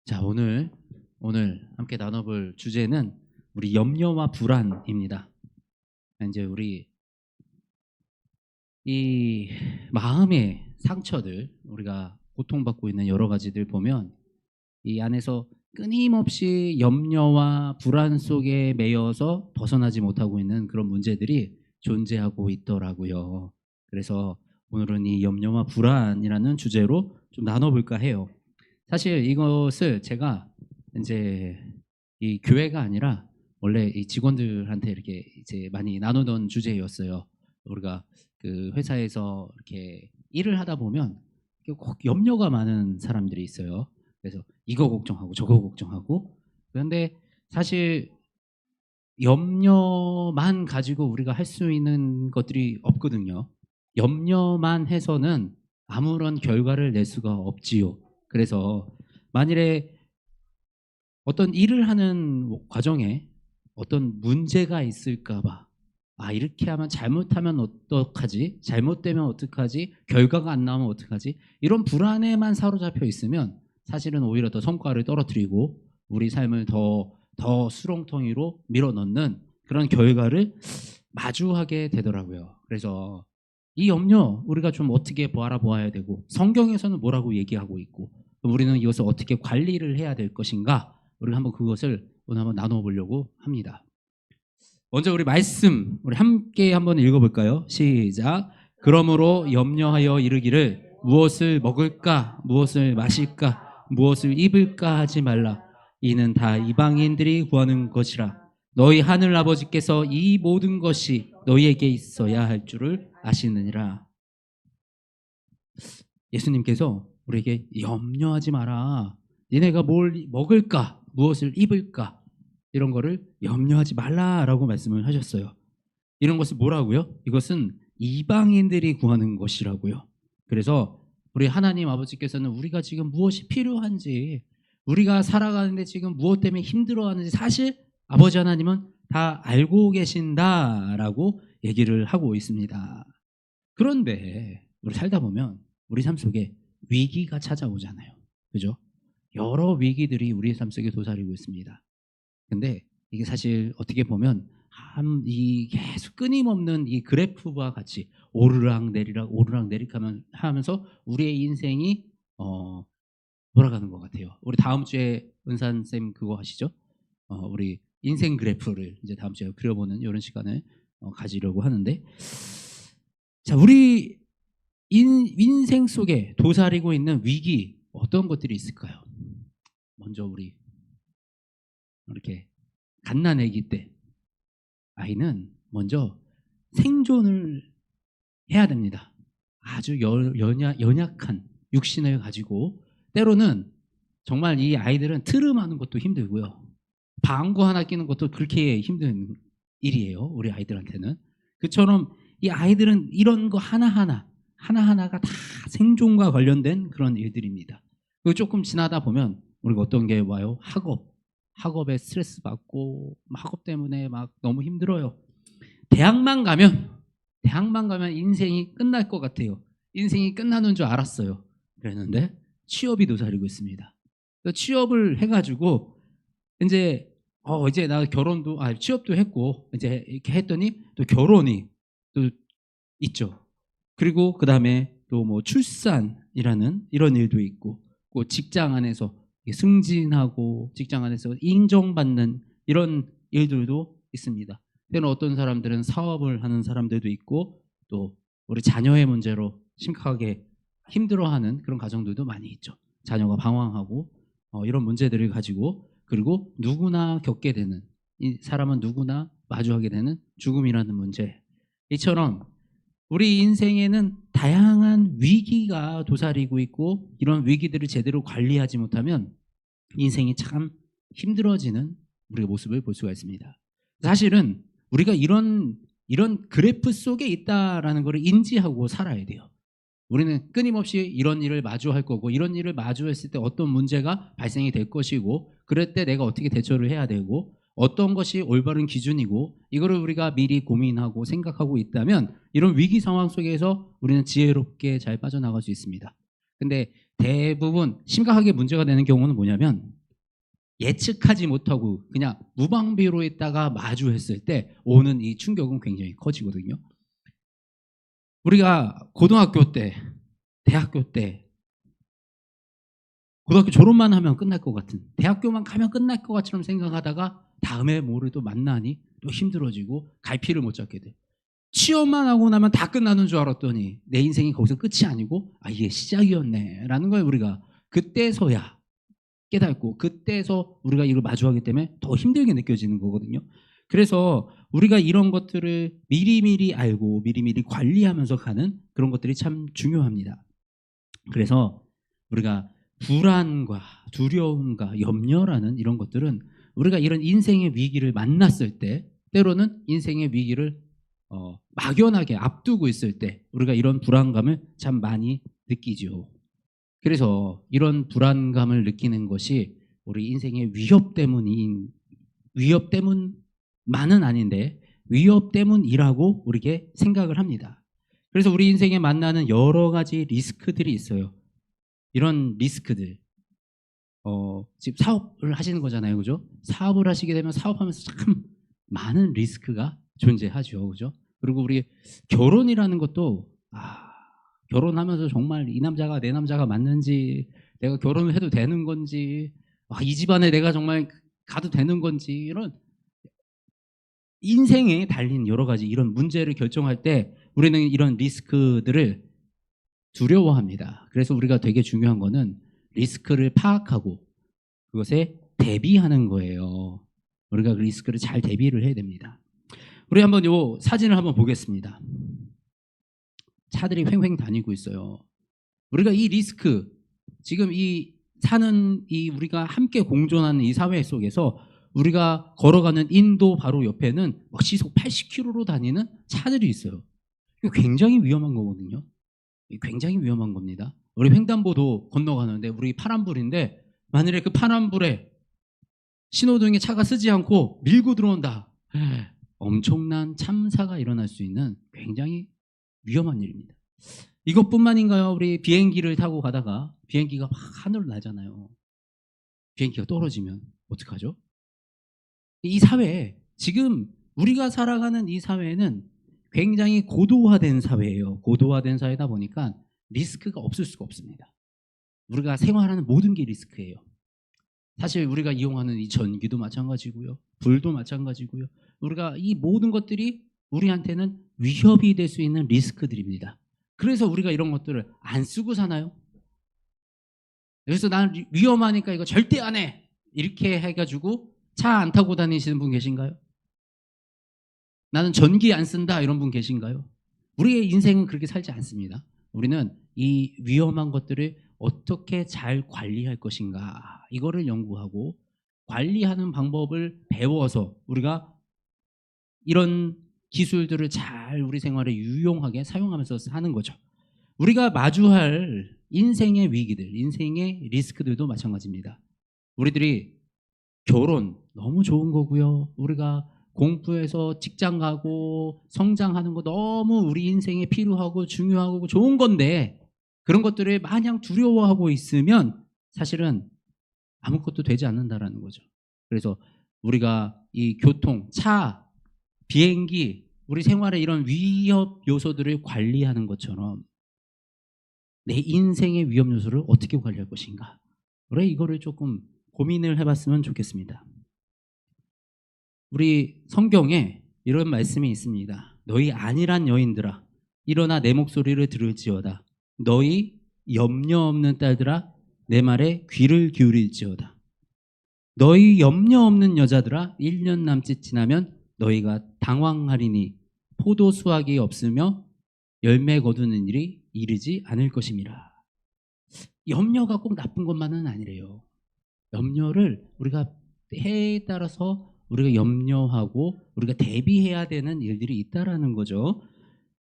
자, 오늘 함께 나눠볼 주제는 우리 염려와 불안입니다. 이제 우리 이 마음의 상처들, 우리가 고통받고 있는 여러 가지들 보면 이 안에서 끊임없이 염려와 불안 속에 매여서 벗어나지 못하고 있는 그런 문제들이 존재하고 있더라고요. 그래서 오늘은 이 염려와 불안이라는 주제로 좀 나눠볼까 해요. 사실 이것을 제가 이제 이 교회가 아니라 원래 이 직원들한테 이렇게 이제 많이 나누던 주제였어요. 우리가 그 회사에서 이렇게 일을 하다 보면 꼭 염려가 많은 사람들이 있어요. 그래서 이거 걱정하고 저거 걱정하고, 그런데 사실 염려만 가지고 우리가 할 수 있는 것들이 없거든요. 염려만 해서는 아무런 결과를 낼 수가 없지요. 그래서 만일에 어떤 일을 하는 과정에 어떤 문제가 있을까 봐, 이렇게 하면 잘못하면 어떡하지? 잘못되면 어떡하지? 결과가 안 나오면 어떡하지? 이런 불안에만 사로잡혀 있으면 사실은 오히려 더 성과를 떨어뜨리고 우리 삶을 더 수렁텅이로 밀어넣는 그런 결과를 마주하게 되더라고요. 그래서 이 염려 우리가 좀 어떻게 알아보아야 되고, 성경에서는 뭐라고 얘기하고 있고, 우리는 이것을 어떻게 관리를 해야 될 것인가, 우리 한번 그것을 오늘 한번 나눠보려고 합니다. 먼저 우리 말씀 우리 함께 한번 읽어볼까요? 시작. 그러므로 염려하여 이르기를 무엇을 먹을까, 무엇을 마실까, 무엇을 입을까 하지 말라. 이는 다 이방인들이 구하는 것이라. 너희 하늘 아버지께서 이 모든 것이 너희에게 있어야 할 줄을 아시느니라. 예수님께서 우리에게 염려하지 마라. 니네가 뭘 먹을까, 무엇을 입을까, 이런 거를 염려하지 말라라고 말씀을 하셨어요. 이런 것을 뭐라고요? 이것은 이방인들이 구하는 것이라고요. 그래서 우리 하나님 아버지께서는 우리가 지금 무엇이 필요한지, 우리가 살아가는데 지금 무엇 때문에 힘들어하는지 사실 아버지 하나님은 다 알고 계신다라고 얘기를 하고 있습니다. 그런데 우리 살다 보면 우리 삶 속에 위기가 찾아오잖아요. 그죠? 여러 위기들이 우리의 삶 속에 도사리고 있습니다. 근데 이게 사실 어떻게 보면 이 계속 끊임없는 이 그래프와 같이 오르락 내리락 하면서 우리의 인생이 돌아가는 것 같아요. 우리 다음 주에 은산 쌤 그거 하시죠? 우리 인생 그래프를 이제 다음 주에 그려보는 이런 시간을 가지려고 하는데, 자, 우리 인생 속에 도사리고 있는 위기 어떤 것들이 있을까요? 먼저 우리 이렇게 갓난아기 때 아이는 먼저 생존을 해야 됩니다. 아주 연약한 육신을 가지고, 때로는 정말 이 아이들은 트름하는 것도 힘들고요, 방구 하나 끼는 것도 그렇게 힘든 일이에요. 우리 아이들한테는. 그처럼 이 아이들은 이런 거 하나하나가 다 생존과 관련된 그런 일들입니다. 그리고 조금 지나다 보면 우리가 어떤 게 와요? 학업에 스트레스 받고 학업 때문에 막 너무 힘들어요. 대학만 가면 인생이 끝날 것 같아요. 인생이 끝나는 줄 알았어요. 그랬는데 취업이 도사리고 있습니다. 취업을 해가지고 이제 나 취업도 했고 이제 이렇게 했더니 또 결혼이 또 있죠. 그리고 그 다음에 또 뭐 출산이라는 이런 일도 있고, 또 직장 안에서 승진하고 직장 안에서 인정받는 이런 일들도 있습니다. 때는 어떤 사람들은 사업을 하는 사람들도 있고, 또 우리 자녀의 문제로 심각하게 힘들어하는 그런 가정들도 많이 있죠. 자녀가 방황하고 이런 문제들을 가지고, 그리고 누구나 겪게 되는, 이 사람은 누구나 마주하게 되는 죽음이라는 문제, 이처럼 우리 인생에는 다양한 위기가 도사리고 있고, 이런 위기들을 제대로 관리하지 못하면 인생이 참 힘들어지는 우리의 모습을 볼 수가 있습니다. 사실은 우리가 이런 그래프 속에 있다라는 것을 인지하고 살아야 돼요. 우리는 끊임없이 이런 일을 마주할 거고, 이런 일을 마주했을 때 어떤 문제가 발생이 될 것이고, 그럴 때 내가 어떻게 대처를 해야 되고, 어떤 것이 올바른 기준이고, 이거를 우리가 미리 고민하고 생각하고 있다면 이런 위기 상황 속에서 우리는 지혜롭게 잘 빠져나갈 수 있습니다. 근데 대부분 심각하게 문제가 되는 경우는 뭐냐면, 예측하지 못하고 그냥 무방비로 있다가 마주했을 때 오는 이 충격은 굉장히 커지거든요. 우리가 고등학교 때, 대학교 때, 고등학교 졸업만 하면 끝날 것 같은, 대학교만 가면 끝날 것 같처럼 생각하다가 다음에 뭐를 또 만나니 또 힘들어지고 갈피를 못 잡게 돼. 취업만 하고 나면 다 끝나는 줄 알았더니 내 인생이 거기서 끝이 아니고 이게 시작이었네 라는 걸 우리가 그때서야 깨닫고, 그때서 우리가 이걸 마주하기 때문에 더 힘들게 느껴지는 거거든요. 그래서 우리가 이런 것들을 미리미리 알고 미리미리 관리하면서 가는 그런 것들이 참 중요합니다. 그래서 우리가 불안과 두려움과 염려라는 이런 것들은 우리가 이런 인생의 위기를 만났을 때, 때로는 인생의 위기를 막연하게 앞두고 있을 때 우리가 이런 불안감을 참 많이 느끼죠. 그래서 이런 불안감을 느끼는 것이 우리 인생의 위협 때문인, 위협 때문만은 아닌데 위협 때문이라고 우리에게 생각을 합니다. 그래서 우리 인생에 만나는 여러 가지 리스크들이 있어요. 이런 리스크들, 지금 사업을 하시는 거잖아요, 그죠? 사업을 하시게 되면 사업하면서 참 많은 리스크가 존재하죠, 그죠? 그리고 우리 결혼이라는 것도 결혼하면서 정말 이 남자가 내 남자가 맞는지, 내가 결혼을 해도 되는 건지, 이 집안에 내가 정말 가도 되는 건지, 이런 인생에 달린 여러 가지 이런 문제를 결정할 때 우리는 이런 리스크들을 두려워합니다. 그래서 우리가 되게 중요한 거는 리스크를 파악하고 그것에 대비하는 거예요. 우리가 그 리스크를 잘 대비를 해야 됩니다. 우리 한번 요 사진을 한번 보겠습니다. 차들이 횡횡 다니고 있어요. 우리가 이 리스크, 지금 이 사는 이 우리가 함께 공존하는 이 사회 속에서 우리가 걸어가는 인도 바로 옆에는 막 시속 80km로 다니는 차들이 있어요. 이거 굉장히 위험한 거거든요. 굉장히 위험한 겁니다. 우리 횡단보도 건너가는데 우리 파란불인데 만일에 그 파란불에 신호등에 차가 쓰지 않고 밀고 들어온다. 엄청난 참사가 일어날 수 있는 굉장히 위험한 일입니다. 이것뿐만인가요? 우리 비행기를 타고 가다가 비행기가 막 하늘을 나잖아요. 비행기가 떨어지면 어떡하죠? 이 사회, 지금 우리가 살아가는 이 사회는 굉장히 고도화된 사회예요. 고도화된 사회다 보니까 리스크가 없을 수가 없습니다. 우리가 생활하는 모든 게 리스크예요. 사실 우리가 이용하는 이 전기도 마찬가지고요. 불도 마찬가지고요. 우리가 이 모든 것들이 우리한테는 위협이 될 수 있는 리스크들입니다. 그래서 우리가 이런 것들을 안 쓰고 사나요? 그래서 나는 위험하니까 이거 절대 안 해. 이렇게 해가지고 차 안 타고 다니시는 분 계신가요? 나는 전기 안 쓴다 이런 분 계신가요? 우리의 인생은 그렇게 살지 않습니다. 우리는 이 위험한 것들을 어떻게 잘 관리할 것인가, 이거를 연구하고 관리하는 방법을 배워서 우리가 이런 기술들을 잘 우리 생활에 유용하게 사용하면서 사는 거죠. 우리가 마주할 인생의 위기들, 인생의 리스크들도 마찬가지입니다. 우리들이 결혼 너무 좋은 거고요. 우리가 공부해서 직장 가고 성장하는 거 너무 우리 인생에 필요하고 중요하고 좋은 건데, 그런 것들을 마냥 두려워하고 있으면 사실은 아무것도 되지 않는다라는 거죠. 그래서 우리가 이 교통, 차, 비행기, 우리 생활의 이런 위협 요소들을 관리하는 것처럼 내 인생의 위협 요소를 어떻게 관리할 것인가, 그래, 이거를 조금 고민을 해봤으면 좋겠습니다. 우리 성경에 이런 말씀이 있습니다. 너희 안일한 여인들아, 일어나 내 목소리를 들을지어다. 너희 염려 없는 딸들아, 내 말에 귀를 기울일지어다. 너희 염려 없는 여자들아, 1년 남짓 지나면 너희가 당황하리니 포도 수확이 없으며 열매 거두는 일이 이르지 않을 것임이라. 염려가 꼭 나쁜 것만은 아니래요. 염려를 우리가 해에 따라서 우리가 염려하고 우리가 대비해야 되는 일들이 있다라는 거죠.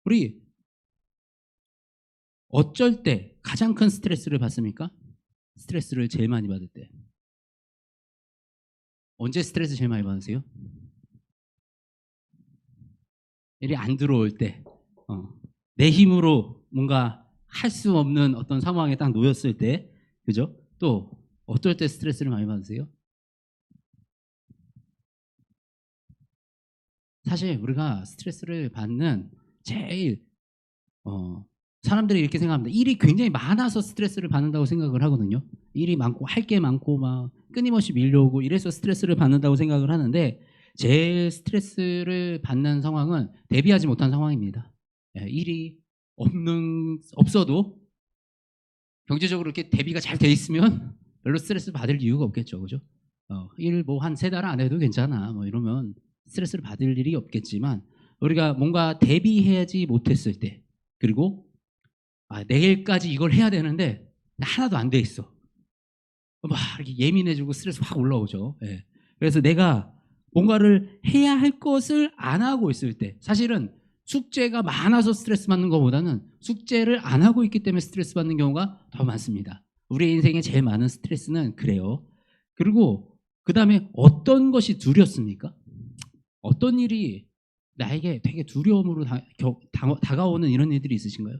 우리 어쩔 때 가장 큰 스트레스를 받습니까? 스트레스를 제일 많이 받을 때. 언제 스트레스 제일 많이 받으세요? 일이 안 들어올 때, 내 힘으로 뭔가 할 수 없는 어떤 상황에 딱 놓였을 때, 그죠? 또 어떨 때 스트레스를 많이 받으세요? 사실 우리가 스트레스를 받는 제일 사람들이 이렇게 생각합니다. 일이 굉장히 많아서 스트레스를 받는다고 생각을 하거든요. 일이 많고 할 게 많고 막 끊임없이 밀려오고 이래서 스트레스를 받는다고 생각을 하는데 제일 스트레스를 받는 상황은 대비하지 못한 상황입니다. 예, 일이 없어도 경제적으로 이렇게 대비가 잘 돼 있으면 별로 스트레스 받을 이유가 없겠죠. 그죠? 일 뭐 한 3달 안 해도 괜찮아. 뭐 이러면 스트레스를 받을 일이 없겠지만 우리가 뭔가 대비하지 못했을 때 그리고 내일까지 이걸 해야 되는데 하나도 안 돼 있어. 막 이렇게 예민해지고 스트레스 확 올라오죠. 예. 그래서 내가 뭔가를 해야 할 것을 안 하고 있을 때 사실은 숙제가 많아서 스트레스 받는 것보다는 숙제를 안 하고 있기 때문에 스트레스 받는 경우가 더 많습니다. 우리 인생에 제일 많은 스트레스는 그래요. 그리고 그 다음에 어떤 것이 두렵습니까? 어떤 일이 나에게 되게 두려움으로 다가오는 이런 일들이 있으신가요?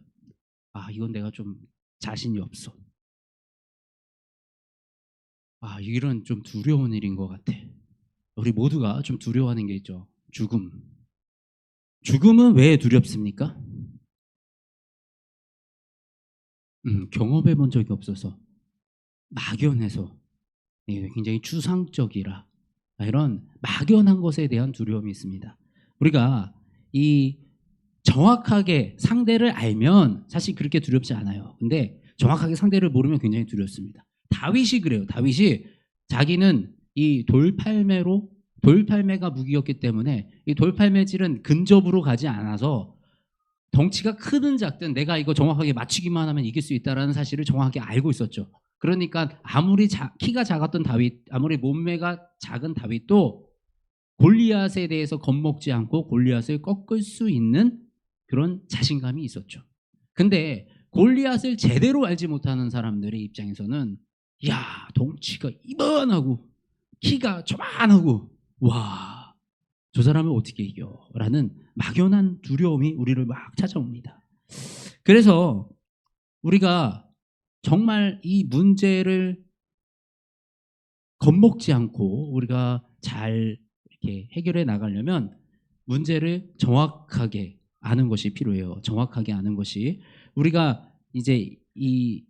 이건 내가 좀 자신이 없어. 이 일은 좀 두려운 일인 것 같아. 우리 모두가 좀 두려워하는 게 있죠. 죽음. 죽음은 왜 두렵습니까? 경험해 본 적이 없어서 막연해서 굉장히 추상적이라 이런 막연한 것에 대한 두려움이 있습니다. 우리가 이 정확하게 상대를 알면 사실 그렇게 두렵지 않아요. 근데 정확하게 상대를 모르면 굉장히 두렵습니다. 다윗이 그래요. 다윗이 자기는 이 돌팔매가 무기였기 때문에 이 돌팔매질은 근접으로 가지 않아서 덩치가 크든 작든 내가 이거 정확하게 맞추기만 하면 이길 수 있다는 사실을 정확하게 알고 있었죠. 그러니까 아무리 키가 작았던 다윗, 아무리 몸매가 작은 다윗도 골리앗에 대해서 겁먹지 않고 골리앗을 꺾을 수 있는 그런 자신감이 있었죠. 근데 골리앗을 제대로 알지 못하는 사람들의 입장에서는 야, 덩치가 이만하고 키가 조만하고 와, 저 사람을 어떻게 이겨? 라는 막연한 두려움이 우리를 막 찾아옵니다. 그래서 우리가 정말 이 문제를 겁먹지 않고 우리가 잘 이렇게 해결해 나가려면 문제를 정확하게 아는 것이 필요해요. 정확하게 아는 것이. 우리가 이제 이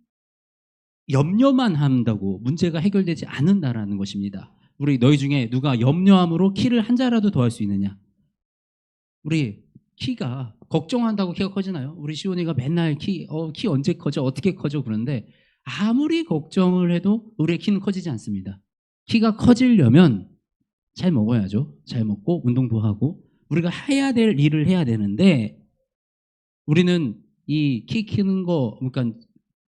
염려만 한다고 문제가 해결되지 않는다라는 것입니다. 우리 너희 중에 누가 염려함으로 키를 한 자라도 더 할 수 있느냐? 우리 키가 걱정한다고 키가 커지나요? 우리 시온이가 맨날 키 언제 커져? 어떻게 커져? 그런데 아무리 걱정을 해도 우리의 키는 커지지 않습니다. 키가 커지려면 잘 먹어야죠. 잘 먹고 운동도 하고 우리가 해야 될 일을 해야 되는데 우리는 이 키 키는 거 그러니까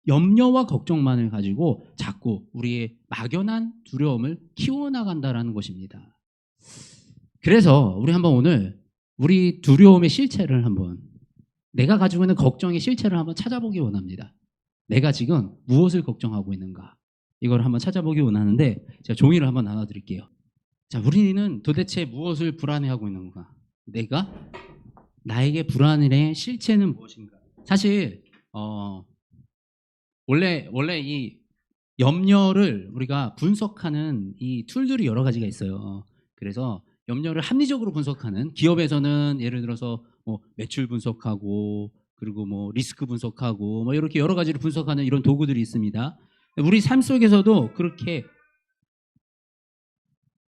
염려와 걱정만을 가지고 자꾸 우리의 막연한 두려움을 키워나간다라는 것입니다. 그래서 우리 한번 오늘 우리 두려움의 실체를 한번 내가 가지고 있는 걱정의 실체를 한번 찾아보기 원합니다. 내가 지금 무엇을 걱정하고 있는가 이걸 한번 찾아보기 원하는데 제가 종이를 한번 나눠드릴게요. 자, 우리는 도대체 무엇을 불안해하고 있는가? 내가 나에게 불안의 실체는 무엇인가? 사실 원래 이 염려를 우리가 분석하는 이 툴들이 여러 가지가 있어요. 그래서 염려를 합리적으로 분석하는 기업에서는 예를 들어서 뭐 매출 분석하고 그리고 뭐 리스크 분석하고 뭐 이렇게 여러 가지를 분석하는 이런 도구들이 있습니다. 우리 삶 속에서도 그렇게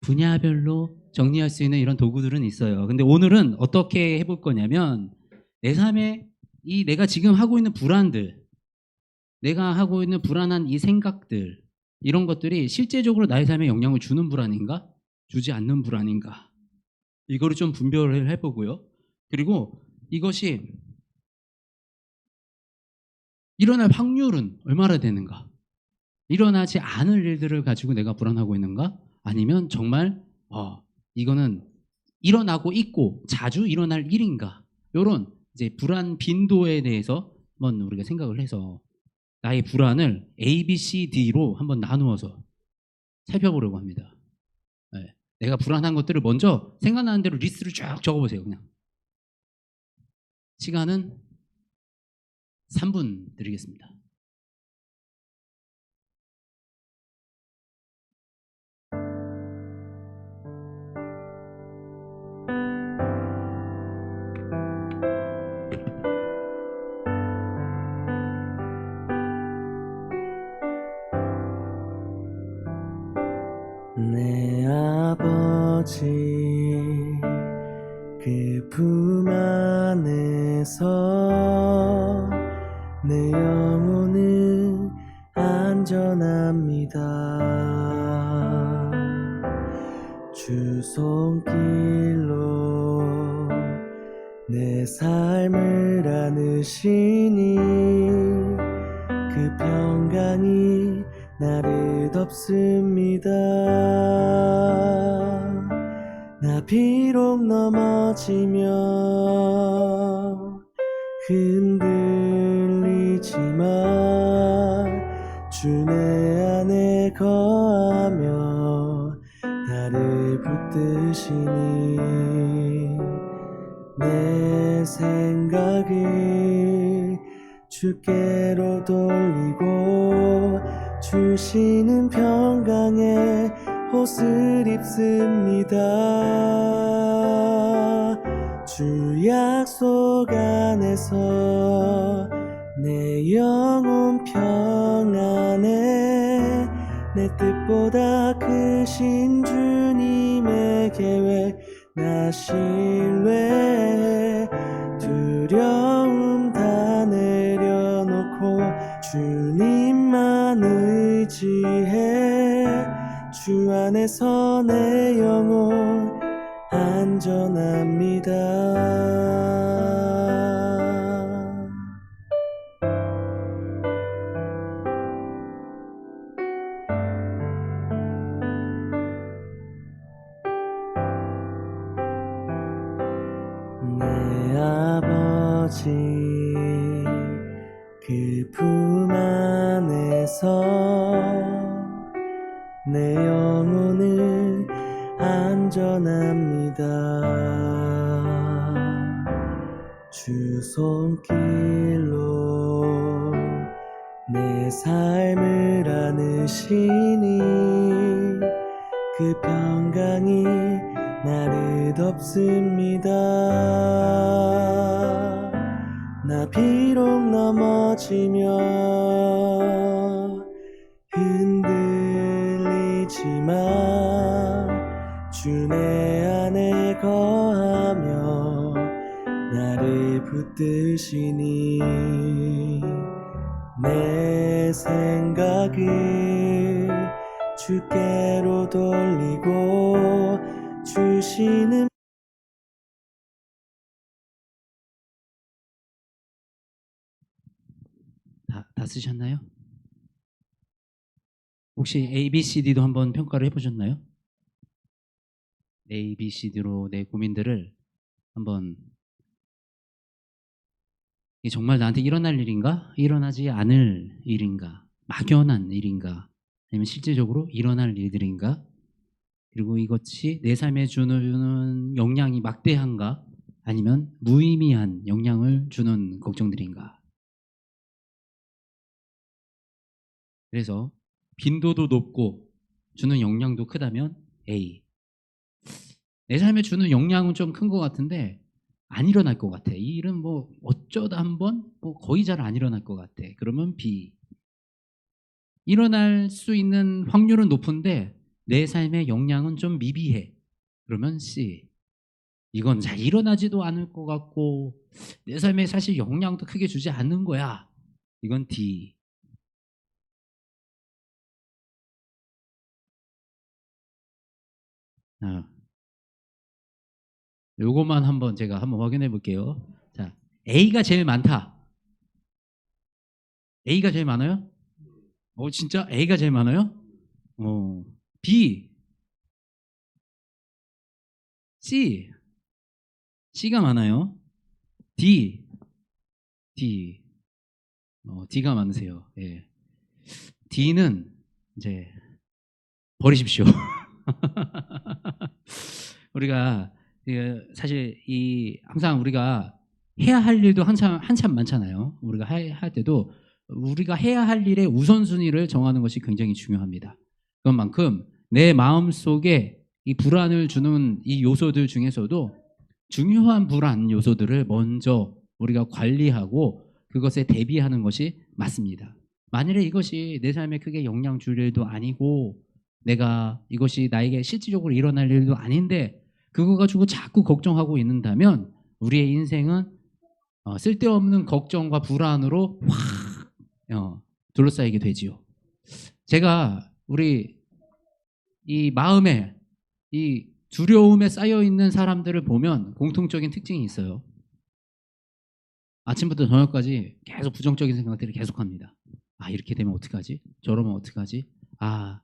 분야별로 정리할 수 있는 이런 도구들은 있어요. 근데 오늘은 어떻게 해볼 거냐면 내 삶에 이 내가 지금 하고 있는 불안들, 내가 하고 있는 불안한 이 생각들 이런 것들이 실제적으로 나의 삶에 영향을 주는 불안인가? 주지 않는 불안인가? 이거를 좀 분별을 해보고요. 그리고 이것이 일어날 확률은 얼마나 되는가? 일어나지 않을 일들을 가지고 내가 불안하고 있는가? 아니면 정말 이거는 일어나고 있고 자주 일어날 일인가? 이런 이제 불안 빈도에 대해서 한번 우리가 생각을 해서 나의 불안을 A, B, C, D로 한번 나누어서 살펴보려고 합니다. 네. 내가 불안한 것들을 먼저 생각나는 대로 리스트를 쫙 적어보세요. 그냥 시간은 3분 드리겠습니다. 내 아버지 그 품 안에서 내 영혼은 안전합니다. 주 손길로 내 삶을 안으시니 그 평강이 나를 덮습니다. 나 비록 넘어지며 흔들리지만 주 내 안에 거하며 나를 붙드시니 내 생각을 주께로 돌리고 주시는 평강에 옷을 입습니다. 주 약속 안에서 내 영혼 평안에 내 뜻보다 크신 주님의 계획 나 신뢰해 두려움 다 내려놓고 주님만 의지해 주 안에서 내 영혼 안전합니다. 내 아버지 그 품 안에서 내 영혼은 안전합니다. 주 손길로 내 삶을 안으시니 그 평강이 나를 덮습니다. 나 비록 넘어지며 흔들리지만 주 내 안에 거하며 나를 붙드시니 내 생각을 주께로 돌리고 주시는 다 쓰셨나요? 혹시 ABCD도 한번 평가를 해보셨나요? ABCD로 내 고민들을 한번 이게 정말 나한테 일어날 일인가? 일어나지 않을 일인가? 막연한 일인가? 아니면 실제적으로 일어날 일들인가? 그리고 이것이 내 삶에 주는 영향이 막대한가? 아니면 무의미한 영향을 주는 걱정들인가? 그래서 빈도도 높고 주는 영향도 크다면 A. 내 삶에 주는 영향은 좀 큰 것 같은데 안 일어날 것 같아. 이 일은 뭐 어쩌다 한번 뭐 거의 잘 안 일어날 것 같아. 그러면 B. 일어날 수 있는 확률은 높은데 내 삶의 영향은 좀 미비해. 그러면 C. 이건 잘 일어나지도 않을 것 같고 내 삶에 사실 영향도 크게 주지 않는 거야. 이건 D. 요것만 한번 제가 한번 확인해 볼게요. 자, A가 제일 많다. A가 제일 많아요? 진짜 A가 제일 많아요? B, C, C가 많아요. D, D가 많으세요. 예. D는 이제 버리십시오. 우리가 사실 항상 우리가 해야 할 일도 한참 많잖아요. 우리가 할 때도 우리가 해야 할 일의 우선순위를 정하는 것이 굉장히 중요합니다. 그것만큼 내 마음속에 이 불안을 주는 이 요소들 중에서도 중요한 불안 요소들을 먼저 우리가 관리하고 그것에 대비하는 것이 맞습니다. 만일에 이것이 내 삶에 크게 영향 줄 일도 아니고 내가 이것이 나에게 실질적으로 일어날 일도 아닌데 그거 가지고 자꾸 걱정하고 있는다면 우리의 인생은 쓸데없는 걱정과 불안으로 확 둘러싸이게 되지요. 제가 우리 이 마음에 이 두려움에 쌓여 있는 사람들을 보면 공통적인 특징이 있어요. 아침부터 저녁까지 계속 부정적인 생각들을 계속합니다. 아, 이렇게 되면 어떡하지? 저러면 어떡하지? 아,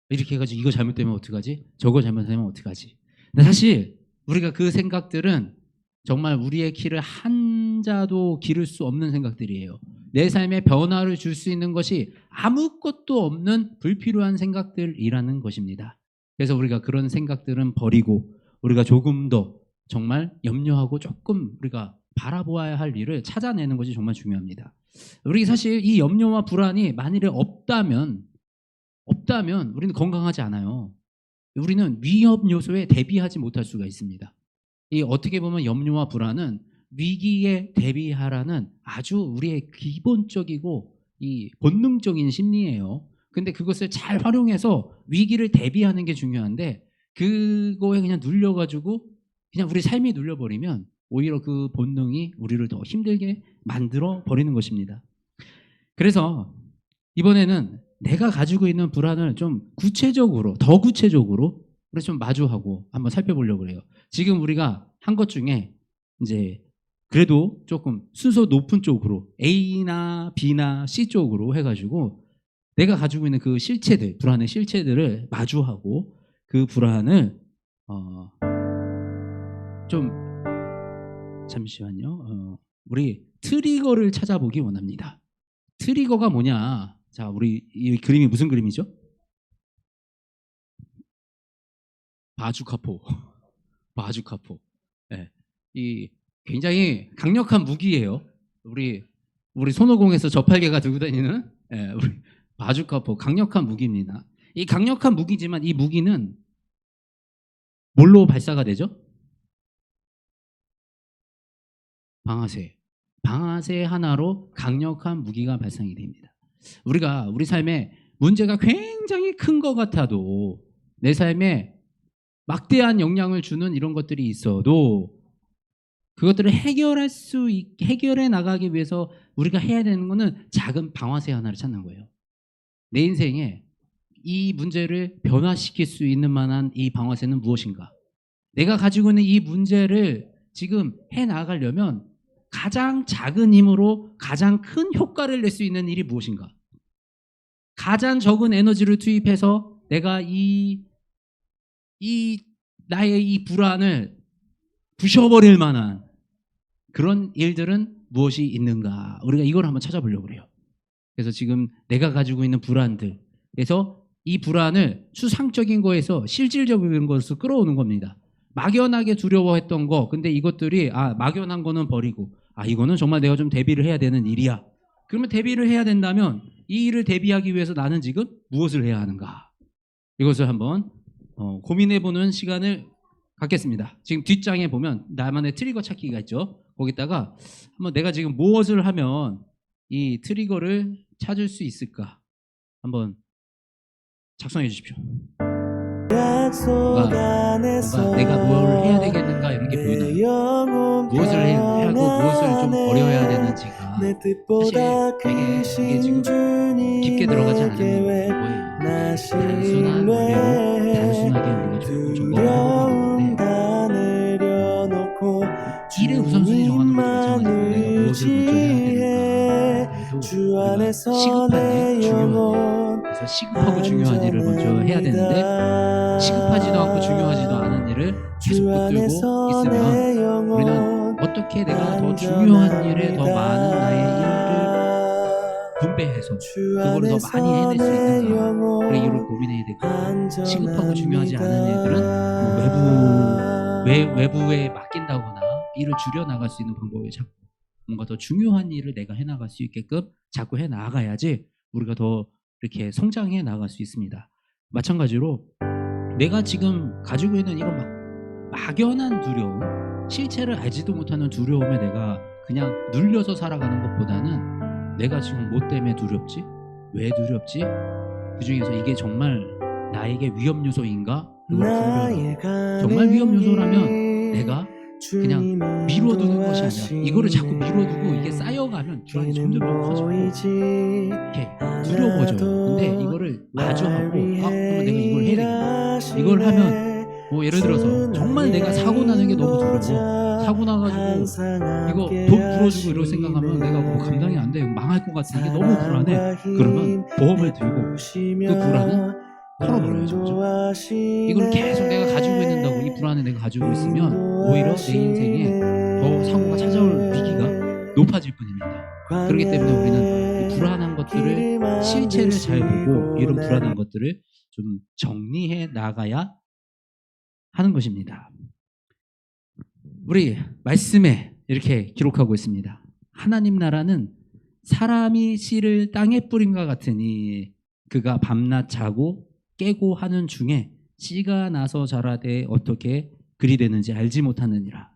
이렇게 해가지고 이거 잘못되면 어떡하지? 저거 잘못되면 어떡하지? 근데 사실 우리가 그 생각들은 정말 우리의 키를 한 자도 기를 수 없는 생각들이에요. 내 삶에 변화를 줄 수 있는 것이 아무것도 없는 불필요한 생각들이라는 것입니다. 그래서 우리가 그런 생각들은 버리고 우리가 조금 더 정말 염려하고 조금 우리가 바라보아야 할 일을 찾아내는 것이 정말 중요합니다. 우리 사실 이 염려와 불안이 만일에 없다면 우리는 건강하지 않아요. 우리는 위험 요소에 대비하지 못할 수가 있습니다. 이 어떻게 보면 염려와 불안은 위기에 대비하라는 아주 우리의 기본적이고 이 본능적인 심리예요. 근데 그것을 잘 활용해서 위기를 대비하는 게 중요한데 그거에 그냥 눌려가지고 그냥 우리 삶이 눌려버리면 오히려 그 본능이 우리를 더 힘들게 만들어 버리는 것입니다. 그래서 이번에는 내가 가지고 있는 불안을 좀 더 구체적으로 우리 좀 마주하고 한번 살펴보려고 해요. 지금 우리가 한 것 중에 이제 그래도 조금 순서 높은 쪽으로 A나 B나 C 쪽으로 해가지고 내가 가지고 있는 그 실체들, 불안의 실체들을 마주하고 그 불안을 좀 잠시만요. 우리 트리거를 찾아보기 원합니다. 트리거가 뭐냐? 자, 우리 이 그림이 무슨 그림이죠? 바주카포. 바주카포. 네. 이 굉장히 강력한 무기예요. 우리 손오공에서 저팔계가 들고 다니는 우리 바주카포 강력한 무기입니다. 이 강력한 무기지만 이 무기는 뭘로 발사가 되죠? 방아쇠 하나로 강력한 무기가 발상이 됩니다. 우리가 우리 삶에 문제가 굉장히 큰 것 같아도 내 삶에 막대한 영향을 주는 이런 것들이 있어도 그것들을 해결해 나가기 위해서 우리가 해야 되는 것은 작은 방아쇠 하나를 찾는 거예요. 내 인생에 이 문제를 변화시킬 수 있는 만한 이 방아쇠는 무엇인가? 내가 가지고 있는 이 문제를 지금 해 나가려면 가장 작은 힘으로 가장 큰 효과를 낼 수 있는 일이 무엇인가? 가장 적은 에너지를 투입해서 내가 나의 이 불안을 부셔버릴 만한 그런 일들은 무엇이 있는가? 우리가 이걸 한번 찾아보려고 해요. 그래서 지금 내가 가지고 있는 불안들, 그래서 이 불안을 추상적인 거에서 실질적인 것으로 끌어오는 겁니다. 막연하게 두려워했던 거, 근데 이것들이 막연한 거는 버리고 이거는 정말 내가 좀 대비를 해야 되는 일이야. 그러면 대비를 해야 된다면 이 일을 대비하기 위해서 나는 지금 무엇을 해야 하는가? 이것을 한번 고민해보는 시간을 갖겠습니다. 지금 뒷장에 보면 나만의 트리거 찾기가 있죠. 거기다가 한번 내가 지금 무엇을 하면 이 트리거를 찾을 수 있을까? 한번 작성해 주십시오. 뭔가 내가 뭘 해야 되겠는가 이런 게 보이나요? 무엇을 해야 하고 무엇을 좀 버려야 되는지가 사실 이게 지금 깊게 들어가지 않으면 뭐예요? 단순한 원리로 단순하게 우리가 조금 적용하고 있는데 일의 우선순위 정하는 것도 마찬가지고 내가 무엇을 먼저 해야 되는가 그래도 우리가 시급한 일, 중요한 일 그래서 시급하고 중요한 일을 먼저 해야 되는데 시급하지도 않고 중요하지도 않은 일을 계속 붙들고 있으면 우리는 어떻게 내가 더 중요한 일에 더 많은 나의 일을 분배해서 그거를 더 많이 해낼 수 있는가 우리 이걸 고민해야 되고 시급하고 중요하지 않은 일들은 뭐 외부에 맡긴다거나 일을 줄여나갈 수 있는 방법을 찾고 뭔가 더 중요한 일을 내가 해나갈 수 있게끔 자꾸 해나가야지 우리가 더 이렇게 성장해 나갈 수 있습니다. 마찬가지로 내가 지금 가지고 있는 이런 막연한 두려움, 실체를 알지도 못하는 두려움에 내가 그냥 눌려서 살아가는 것보다는 내가 지금 뭐 때문에 두렵지? 왜 두렵지? 그 중에서 이게 정말 나에게 위험 요소인가? 그걸 나의 분별하고 정말 위험 요소라면 가는 내가 그냥 미뤄두는 것이 아니라 이거를 자꾸 미뤄두고 이게 쌓여가면 불안이 점점 커지고 이렇게 두려워져요. 근데 이거를 마주하고 그러면 내가 이걸 해야 되겠네. 이걸 하면 예를 들어서 정말 내가 사고 나는 게 너무 두려워. 사고 나가지고 이거 돈 불어주고 이런 생각하면 내가 감당이 안 돼. 망할 것 같아. 이게 너무 불안해. 그러면 보험을 들고 그 불안은 털어버려야죠. 그죠? 이걸 계속 내가 가지고 있는다고 이 불안을 내가 가지고 있으면 오히려 내 인생에 더 사고가 찾아올 위기가 높아질 뿐입니다. 그렇기 때문에 우리는 이 불안한 것들을 실체를 잘 보고 이런 불안한 것들을 좀 정리해 나가야 하는 것입니다. 우리 말씀에 이렇게 기록하고 있습니다. 하나님 나라는 사람이 씨를 땅에 뿌린과 같으니 그가 밤낮 자고 깨고 하는 중에 씨가 나서 자라되 어떻게 그리 되는지 알지 못하느니라.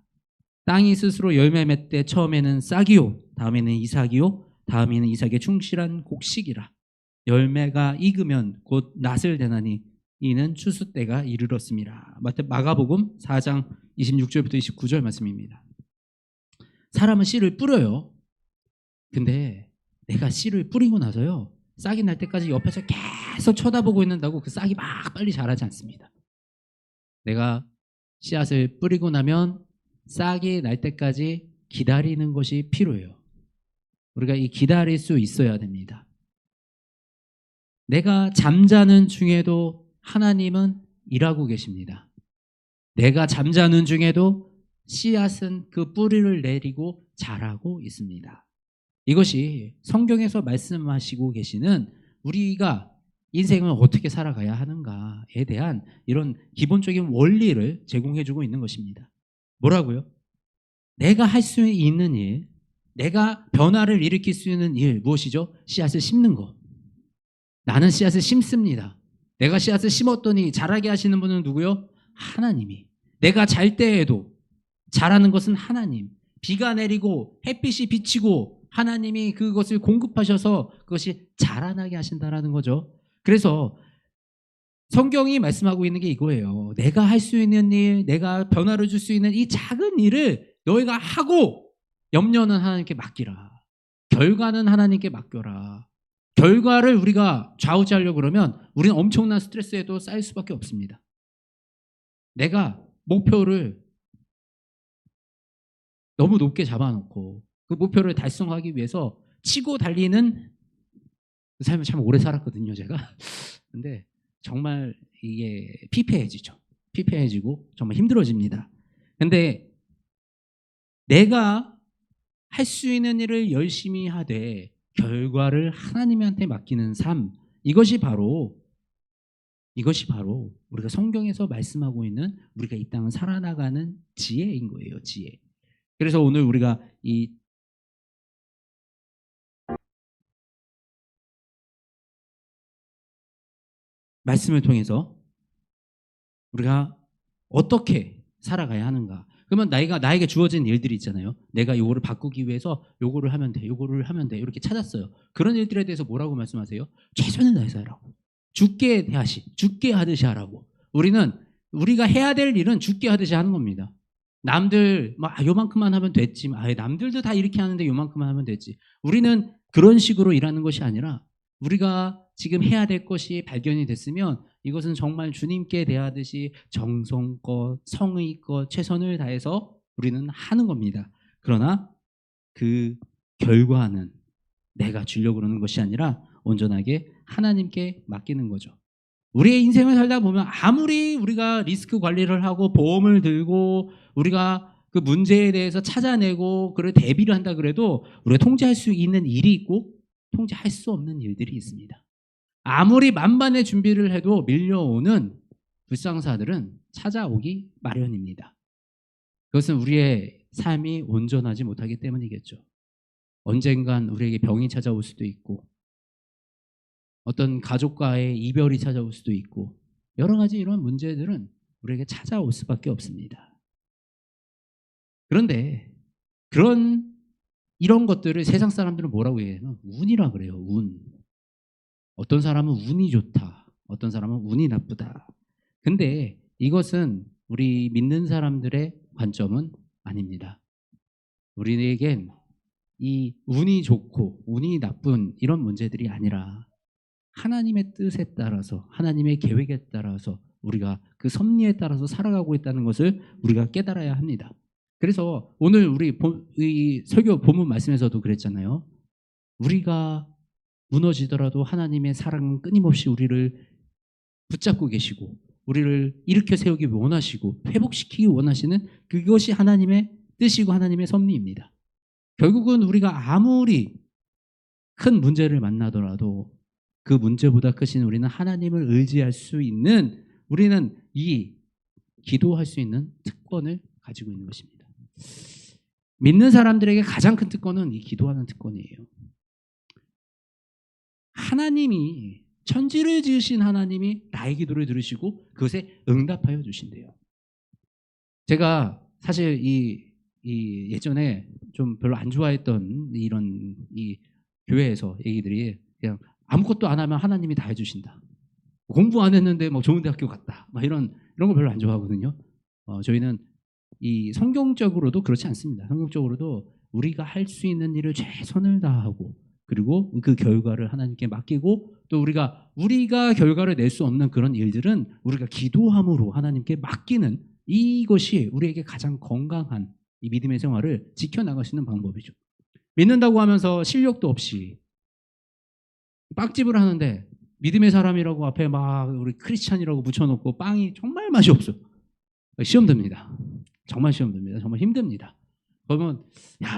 땅이 스스로 열매 맺되 처음에는 싹이요 다음에는 이삭이요 다음에는 이삭의 충실한 곡식이라. 열매가 익으면 곧 낫을 되나니 이는 추수 때가 이르렀습니다. 마가복음 4장 26절부터 29절 말씀입니다. 사람은 씨를 뿌려요. 근데 내가 씨를 뿌리고 나서요 싹이 날 때까지 옆에서 계속 쳐다보고 있는다고 그 싹이 막 빨리 자라지 않습니다. 내가 씨앗을 뿌리고 나면 싹이 날 때까지 기다리는 것이 필요해요. 우리가 이 기다릴 수 있어야 됩니다. 내가 잠자는 중에도 하나님은 일하고 계십니다. 내가 잠자는 중에도 씨앗은 그 뿌리를 내리고 자라고 있습니다. 이것이 성경에서 말씀하시고 계시는 우리가 인생을 어떻게 살아가야 하는가에 대한 이런 기본적인 원리를 제공해주고 있는 것입니다. 뭐라고요? 내가 할 수 있는 일, 내가 변화를 일으킬 수 있는 일 무엇이죠? 씨앗을 심는 거. 나는 씨앗을 심습니다. 내가 씨앗을 심었더니 자라게 하시는 분은 누구요? 하나님이. 내가 잘 때에도 자라는 것은 하나님. 비가 내리고 햇빛이 비치고 하나님이 그것을 공급하셔서 그것이 자라나게 하신다라는 거죠. 그래서 성경이 말씀하고 있는 게 이거예요. 내가 할 수 있는 일, 내가 변화를 줄 수 있는 이 작은 일을 너희가 하고 염려는 하나님께 맡기라. 결과는 하나님께 맡겨라. 결과를 우리가 좌우지하려고 그러면 우리는 엄청난 스트레스에도 쌓일 수밖에 없습니다. 내가 목표를 너무 높게 잡아놓고 그 목표를 달성하기 위해서 치고 달리는 삶을 참 오래 살았거든요, 제가. 근데 정말 이게 피폐해지죠. 피폐해지고 정말 힘들어집니다. 근데 내가 할 수 있는 일을 열심히 하되 결과를 하나님한테 맡기는 삶, 이것이 바로 우리가 성경에서 말씀하고 있는 우리가 이 땅을 살아나가는 지혜인 거예요, 지혜. 그래서 오늘 우리가 이 말씀을 통해서 우리가 어떻게 살아가야 하는가. 그러면 나에게 주어진 일들이 있잖아요. 내가 요거를 바꾸기 위해서 요거를 하면 돼, 요거를 하면 돼. 이렇게 찾았어요. 그런 일들에 대해서 뭐라고 말씀하세요? 최선을 다해서 하라고. 죽게 하듯이 하라고. 우리가 해야 될 일은 죽게 하듯이 하는 겁니다. 남들 요만큼만 하면 됐지. 남들도 다 이렇게 하는데 요만큼만 하면 됐지. 우리는 그런 식으로 일하는 것이 아니라 우리가 지금 해야 될 것이 발견이 됐으면 이것은 정말 주님께 대하듯이 정성껏 성의껏 최선을 다해서 우리는 하는 겁니다. 그러나 그 결과는 내가 주려고 그러는 것이 아니라 온전하게 하나님께 맡기는 거죠. 우리의 인생을 살다 보면 아무리 우리가 리스크 관리를 하고 보험을 들고 우리가 그 문제에 대해서 찾아내고 그걸 대비를 한다 그래도 우리가 통제할 수 있는 일이 있고 통제할 수 없는 일들이 있습니다. 아무리 만반의 준비를 해도 밀려오는 불상사들은 찾아오기 마련입니다. 그것은 우리의 삶이 온전하지 못하기 때문이겠죠. 언젠간 우리에게 병이 찾아올 수도 있고 어떤 가족과의 이별이 찾아올 수도 있고 여러 가지 이런 문제들은 우리에게 찾아올 수밖에 없습니다. 그런데 이런 것들을 세상 사람들은 뭐라고 얘기하면 운이라 그래요. 운. 어떤 사람은 운이 좋다. 어떤 사람은 운이 나쁘다. 근데 이것은 우리 믿는 사람들의 관점은 아닙니다. 우리에겐 이 운이 좋고 운이 나쁜 이런 문제들이 아니라 하나님의 뜻에 따라서 하나님의 계획에 따라서 우리가 그 섭리에 따라서 살아가고 있다는 것을 우리가 깨달아야 합니다. 그래서 오늘 우리 이 설교 본문 말씀에서도 그랬잖아요. 우리가 무너지더라도 하나님의 사랑은 끊임없이 우리를 붙잡고 계시고 우리를 일으켜 세우기 원하시고 회복시키기 원하시는 그것이 하나님의 뜻이고 하나님의 섭리입니다. 결국은 우리가 아무리 큰 문제를 만나더라도 그 문제보다 크신 우리는 하나님을 의지할 수 있는 우리는 이 기도할 수 있는 특권을 가지고 있는 것입니다. 믿는 사람들에게 가장 큰 특권은 이 기도하는 특권이에요. 하나님이 천지를 지으신 하나님이 나의 기도를 들으시고 그것에 응답하여 주신대요. 제가 사실 이 예전에 좀 별로 안 좋아했던 이런 이 교회에서 얘기들이 그냥 아무것도 안 하면 하나님이 다 해주신다. 공부 안 했는데 뭐 좋은 대학교 갔다. 막 이런 거 별로 안 좋아하거든요. 저희는 이 성경적으로도 그렇지 않습니다. 성경적으로도 우리가 할 수 있는 일을 최선을 다하고 그리고 그 결과를 하나님께 맡기고 또 우리가 결과를 낼 수 없는 그런 일들은 우리가 기도함으로 하나님께 맡기는 이것이 우리에게 가장 건강한 이 믿음의 생활을 지켜나가시는 방법이죠. 믿는다고 하면서 실력도 없이 빵집을 하는데 믿음의 사람이라고 앞에 막 우리 크리스찬이라고 붙여놓고 빵이 정말 맛이 없어. 시험 듭니다. 정말 시험 듭니다. 정말 힘듭니다. 그러면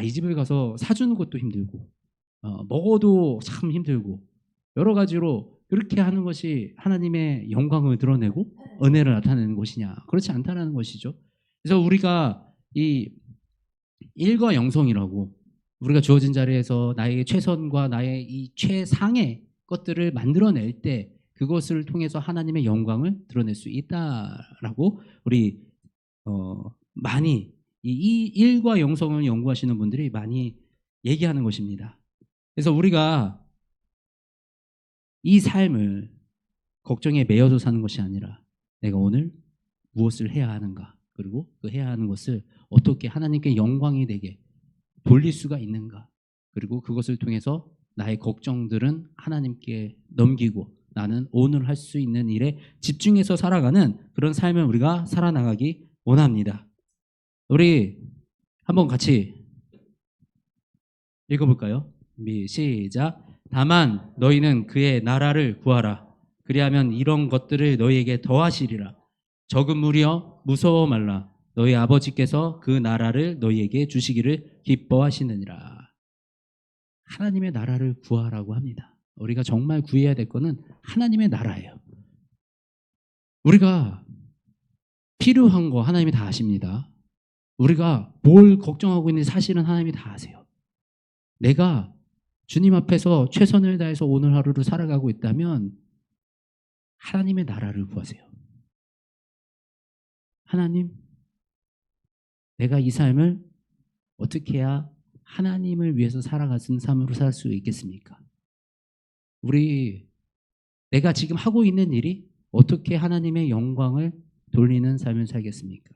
이 집에 가서 사주는 것도 힘들고 먹어도 참 힘들고 여러 가지로 그렇게 하는 것이 하나님의 영광을 드러내고 은혜를 나타내는 것이냐? 그렇지 않다는 것이죠. 그래서 우리가 이 일과 영성이라고 우리가 주어진 자리에서 나의 최선과 나의 이 최상의 것들을 만들어낼 때 그것을 통해서 하나님의 영광을 드러낼 수 있다라고 우리 많이 이 일과 영성을 연구하시는 분들이 많이 얘기하는 것입니다. 그래서 우리가 이 삶을 걱정에 매여서 사는 것이 아니라 내가 오늘 무엇을 해야 하는가 그리고 그 해야 하는 것을 어떻게 하나님께 영광이 되게 돌릴 수가 있는가 그리고 그것을 통해서 나의 걱정들은 하나님께 넘기고 나는 오늘 할 수 있는 일에 집중해서 살아가는 그런 삶을 우리가 살아나가기 원합니다. 우리 한번 같이 읽어볼까요? 시작. 다만 너희는 그의 나라를 구하라. 그리하면 이런 것들을 너희에게 더하시리라. 적은 무리여 무서워 말라. 너희 아버지께서 그 나라를 너희에게 주시기를 기뻐하시느니라. 하나님의 나라를 구하라고 합니다. 우리가 정말 구해야 될 것은 하나님의 나라예요. 우리가 필요한 거 하나님이 다 아십니다. 우리가 뭘 걱정하고 있는지 사실은 하나님이 다 아세요. 내가 주님 앞에서 최선을 다해서 오늘 하루를 살아가고 있다면 하나님의 나라를 구하세요. 하나님, 내가 이 삶을 어떻게 해야 하나님을 위해서 살아가는 삶으로 살 수 있겠습니까? 내가 지금 하고 있는 일이 어떻게 하나님의 영광을 돌리는 삶을 살겠습니까?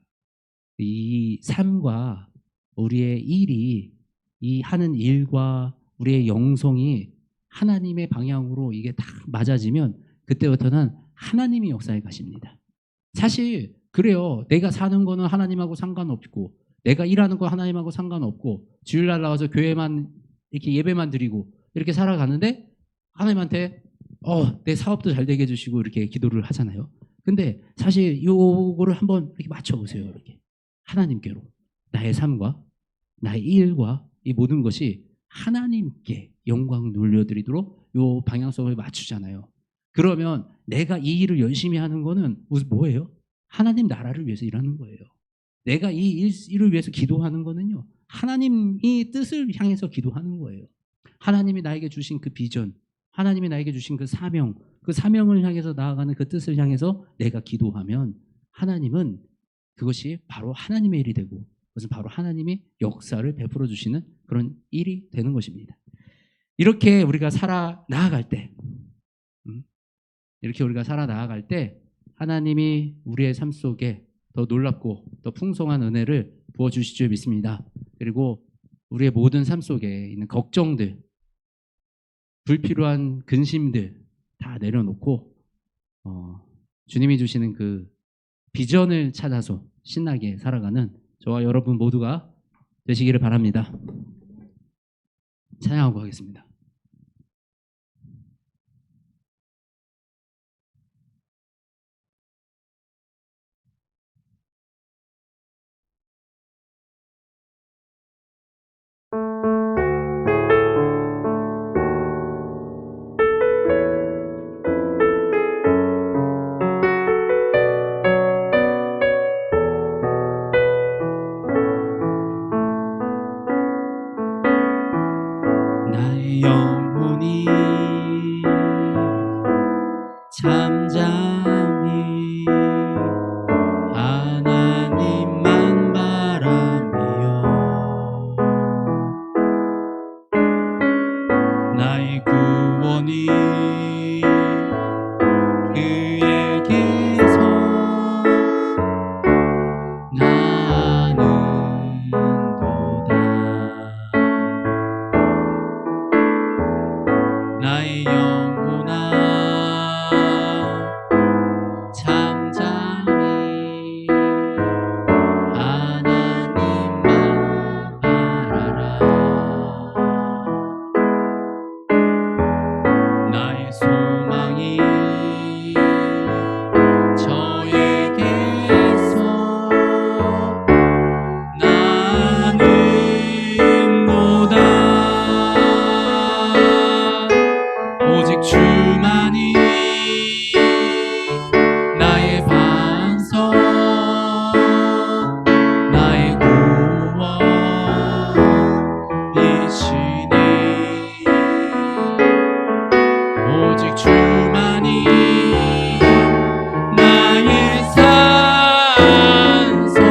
이 삶과 우리의 일이 이 하는 일과 우리의 영성이 하나님의 방향으로 이게 다 맞아지면 그때부터는 하나님이 역사에 가십니다. 사실 그래요. 내가 사는 거는 하나님하고 상관없고 내가 일하는 거 하나님하고 상관없고 주일날 나와서 교회만 이렇게 예배만 드리고 이렇게 살아가는데 하나님한테 내 사업도 잘 되게 해주시고 이렇게 기도를 하잖아요. 근데 사실 요거를 한번 이렇게 맞춰보세요. 이렇게 하나님께로 나의 삶과 나의 일과 이 모든 것이 하나님께 영광 돌려드리도록 요 방향성을 맞추잖아요. 그러면 내가 이 일을 열심히 하는 거는 뭐예요? 하나님 나라를 위해서 일하는 거예요. 내가 이 일을 위해서 기도하는 거는요. 하나님이 뜻을 향해서 기도하는 거예요. 하나님이 나에게 주신 그 비전, 하나님이 나에게 주신 그 사명, 그 사명을 향해서 나아가는 그 뜻을 향해서 내가 기도하면 하나님은 그것이 바로 하나님의 일이 되고 그것은 바로 하나님이 역사를 베풀어 주시는 그런 일이 되는 것입니다. 이렇게 우리가 살아 나아갈 때 이렇게 우리가 살아 나아갈 때 하나님이 우리의 삶 속에 더 놀랍고 더 풍성한 은혜를 부어주실 줄 믿습니다. 그리고 우리의 모든 삶 속에 있는 걱정들, 불필요한 근심들 다 내려놓고 주님이 주시는 그 비전을 찾아서 신나게 살아가는 저와 여러분 모두가 되시기를 바랍니다. 찬양하고 하겠습니다. 나의 영혼이 잠잠히 하나님만 바라며 나의 구원이 그에게서 나는도다. 나의 영혼아 잠잠히 하나님만 바라라. 나의 소망이 저에게서 나는도다. 오직 주만이 나의 반석, 나의 구원이시니 오직 주만이 나의 산소,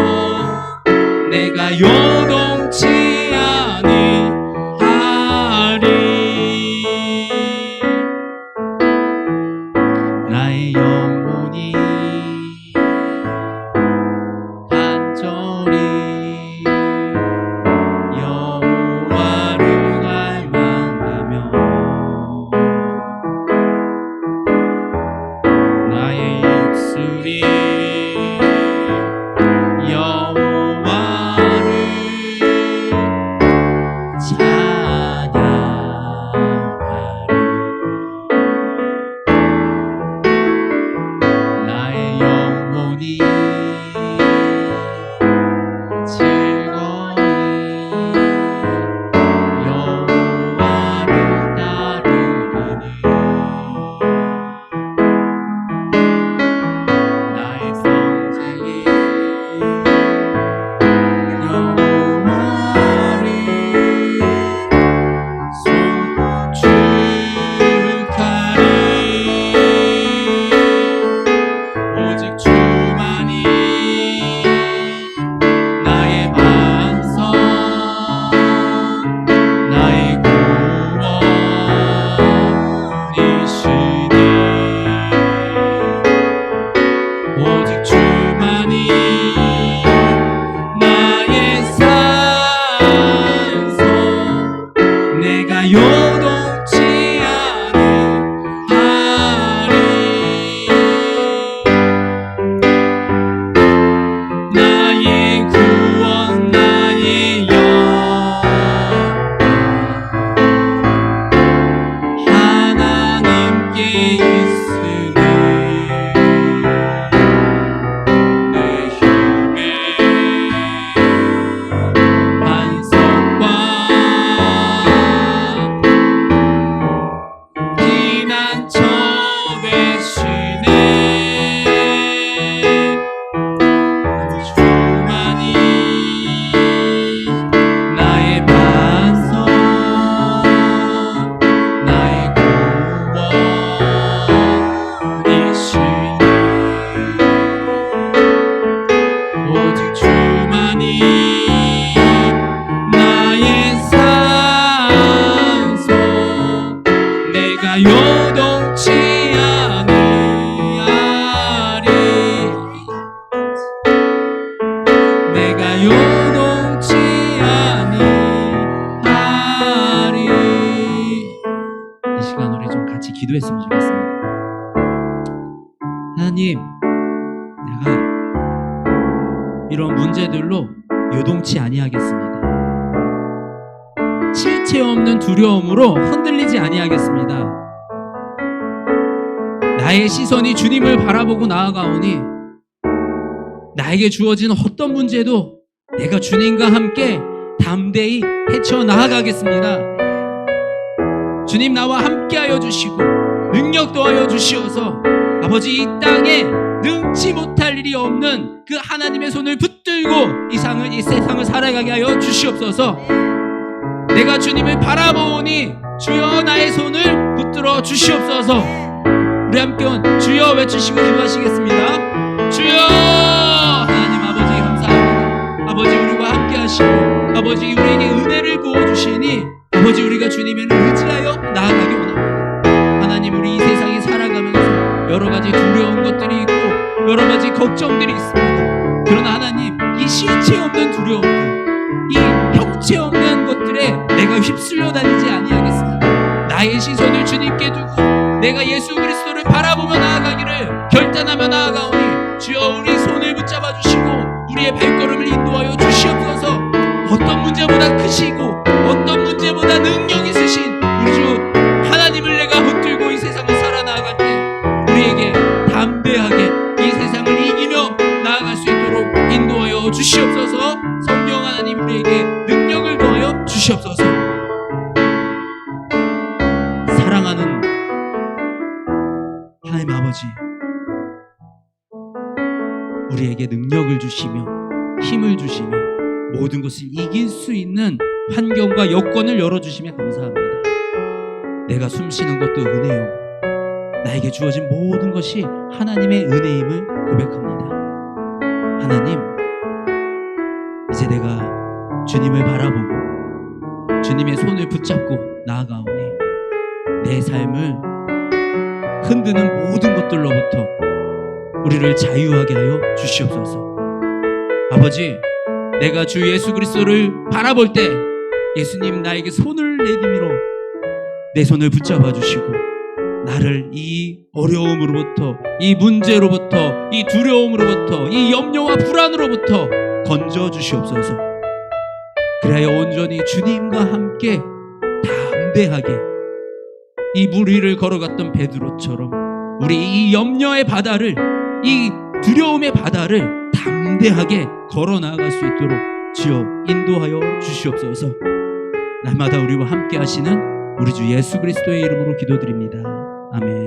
내가 요동치 아니하리. 나의 영혼이 간절히 여호와를 갈망하며 나의 입술이 여호와를 찬양하리. 나의 하나님, 내가 이런 문제들로 요동치 아니하겠습니다. 실체 없는 두려움으로 흔들리지 아니하겠습니다. 나의 시선이 주님을 바라보고 나아가오니 나에게 주어진 어떤 문제도 내가 주님과 함께 담대히 헤쳐나아가겠습니다. 주님 나와 함께하여 주시고 능력 더하여 주시어서 아버지, 이 땅에 능치 못할 일이 없는 그 하나님의 손을 붙들고 이 세상을 살아가게 하여 주시옵소서. 내가 주님을 바라보니 주여 나의 손을 붙들어 주시옵소서. 우리 함께 주여 외치시고 기도하시겠습니다. 주여. 하나님 아버지 감사합니다. 아버지, 우리와 함께 하시고 아버지, 우리에게 은혜를 부어주시니 아버지, 우리가 주님을 의지하여 나아가기 원합니다. 하나님, 우리 이 세상에 살아가면서 여러 가지 두려운 것들이 있고 여러 가지 걱정들이 있습니다. 그러나 하나님, 이 실체 없는 두려움들, 이 형체 없는 것들에 내가 휩쓸려 다니지 아니하겠습니다. 나의 시선을 주님께 두고 내가 예수 그리스도를 바라보며 나아가기를 결단하며 나아가오니 주여 우리 손을 붙잡아 주시고 우리의 발걸음을 인도하여 주시옵소서. 어떤 문제보다 크시고 어떤 문제보다 능력 있으신 우리 주 하나님을 내가 붙들고 이 세상을 살아나갈 때 우리에게 담대하게 이 세상을 이기며 나아갈 수 있도록 인도하여 주시옵소서. 성령 하나님, 우리에게 능력을 더하여 주시옵소서. 사랑하는 하나님 아버지, 우리에게 능력을 주시며 힘을 주시며 모든 것을 이길 수 있는 환경과 여건을 열어주시며 감사합니다. 내가 숨쉬는 것도 은혜요, 나에게 주어진 모든 것이 하나님의 은혜임을 고백합니다. 하나님, 이제 내가 주님을 바라보고 주님의 손을 붙잡고 나아가오니 내 삶을 흔드는 모든 것들로부터 우리를 자유하게 하여 주시옵소서. 아버지, 내가 주 예수 그리스도를 바라볼 때 예수님 나에게 손을 내밀어 내 손을 붙잡아 주시고 나를 이 어려움으로부터, 이 문제로부터, 이 두려움으로부터, 이 염려와 불안으로부터 건져 주시옵소서. 그래야 온전히 주님과 함께 담대하게 이 물 위를 걸어갔던 베드로처럼 우리 이 염려의 바다를, 이 두려움의 바다를 담대하게 걸어 나아갈 수 있도록 주여 인도하여 주시옵소서. 날마다 우리와 함께 하시는 우리 주 예수 그리스도의 이름으로 기도드립니다. 아멘.